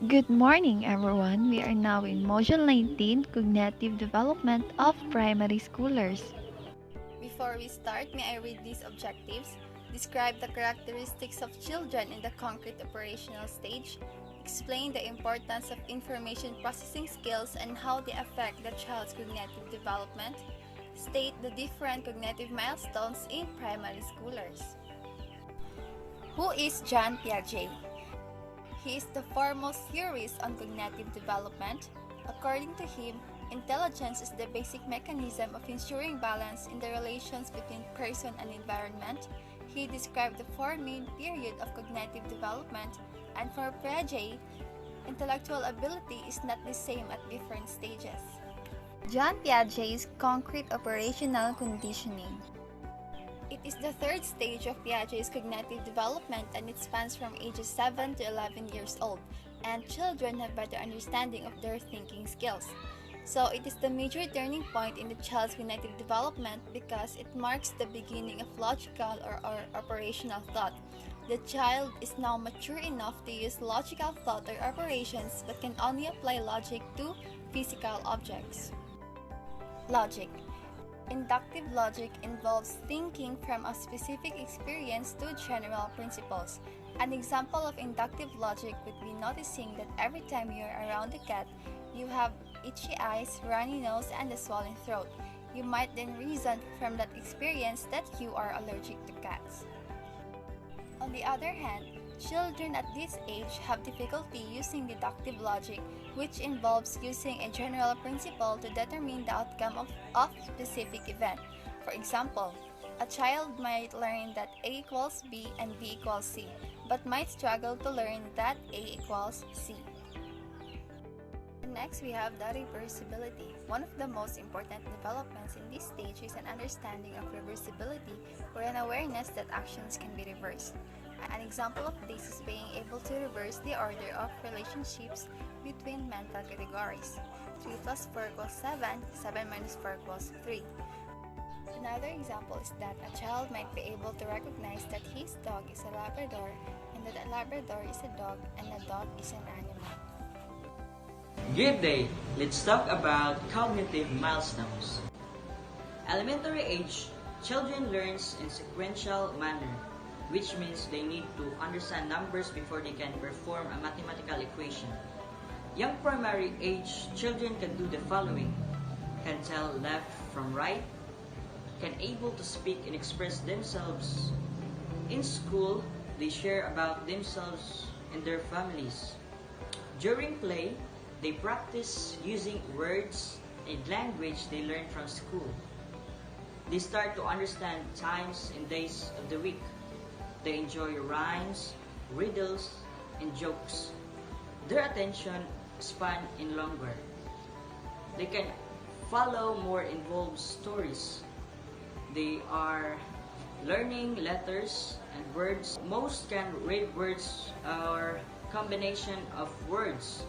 Good morning, everyone. We are now in Module 19 Cognitive Development of Primary Schoolers. Before we start, may I read these objectives? Describe the characteristics of children in the concrete operational stage. Explain the importance of information processing skills and how they affect the child's cognitive development. State the different cognitive milestones in primary schoolers. Who is Jean Piaget? He is the foremost theorist on cognitive development. According to him, intelligence is the basic mechanism of ensuring balance in the relations between person and environment. He described the four main periods of cognitive development, and for Piaget, intellectual ability is not the same at different stages. John Piaget's concrete operational conditioning. It is the third stage of Piaget's cognitive development, and it spans from ages 7 to 11 years old, and children have better understanding of their thinking skills. So it is the major turning point in the child's cognitive development because it marks the beginning of logical or operational thought. The child is now mature enough to use logical thought or operations but can only apply logic to physical objects. Logic. Inductive logic involves thinking from a specific experience to general principles. An example of inductive logic would be noticing that every time you are around a cat, you have itchy eyes, runny nose, and a swollen throat. You might then reason from that experience that you are allergic to cats. On the other hand, children at this age have difficulty using deductive logic, which involves using a general principle to determine the outcome of a specific event. For example, a child might learn that A equals B and B equals C, but might struggle to learn that A equals C. Next, we have the reversibility. One of the most important developments in this stage is an understanding of reversibility or an awareness that actions can be reversed. An example of this is being able to reverse the order of relationships between mental categories. 3 plus 4 equals 7, 7 minus 4 equals 3. Another example is that a child might be able to recognize that his dog is a Labrador and that a Labrador is a dog and a dog is an animal. Good day! Let's talk about cognitive milestones. Elementary age, children learn in sequential manner, which means they need to understand numbers before they can perform a mathematical equation. Young primary age children can do the following: can tell left from right, can able to speak and express themselves. In school, they share about themselves and their families. During play, they practice using words and language they learn from school. They start to understand times and days of the week. They enjoy rhymes, riddles, and jokes. Their attention span is longer. They can follow more involved stories. They are learning letters and words. Most can read words or combination of words.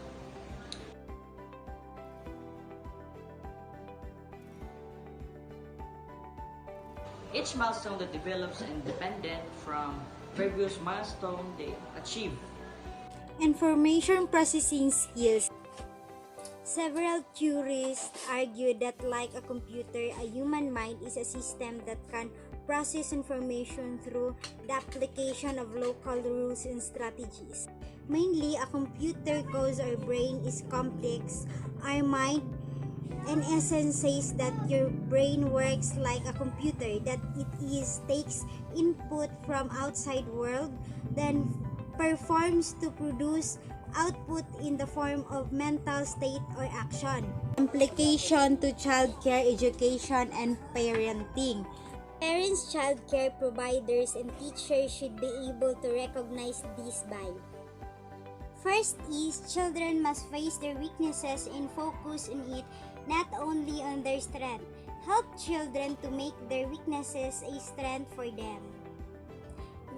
Each milestone that develops independent from previous milestone they achieve. Information processing skills. Several theorists argue that like a computer, a human mind is a system that can process information through the application of local rules and strategies. Mainly, a computer cause our brain is complex. Our mind in essence says that your brain works like a computer, that it takes input from outside world, then performs to produce output in the form of mental state or action. Implication to childcare, education, and parenting. Parents, childcare providers, and teachers should be able to recognize this by: first is, children must face their weaknesses and focus on it, not only on their strength. Help children to make their weaknesses a strength for them.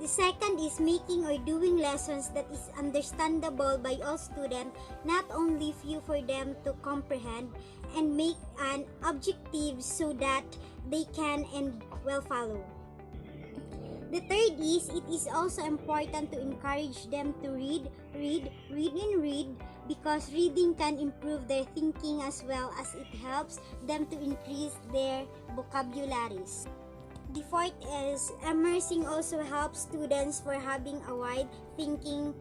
The second is making or doing lessons that is understandable by all students, not only few for them to comprehend, and make an objective so that they can and will follow. The third is, it is also important to encourage them to read, read because reading can improve their thinking as well as it helps them to increase their vocabularies. The fourth is immersing also helps students for having a wide thinking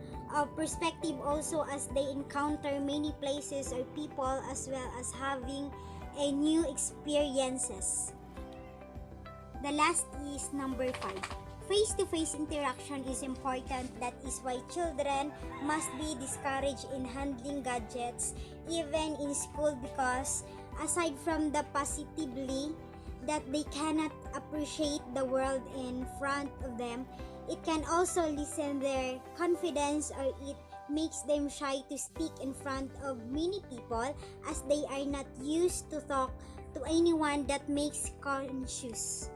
perspective also as they encounter many places or people as well as having a new experiences. The last is number 5. Face-to-face interaction is important. That is why children must be discouraged in handling gadgets even in school because aside from the positively that they cannot appreciate the world in front of them, it can also lessen their confidence or it makes them shy to speak in front of many people as they are not used to talk to anyone that makes conscious.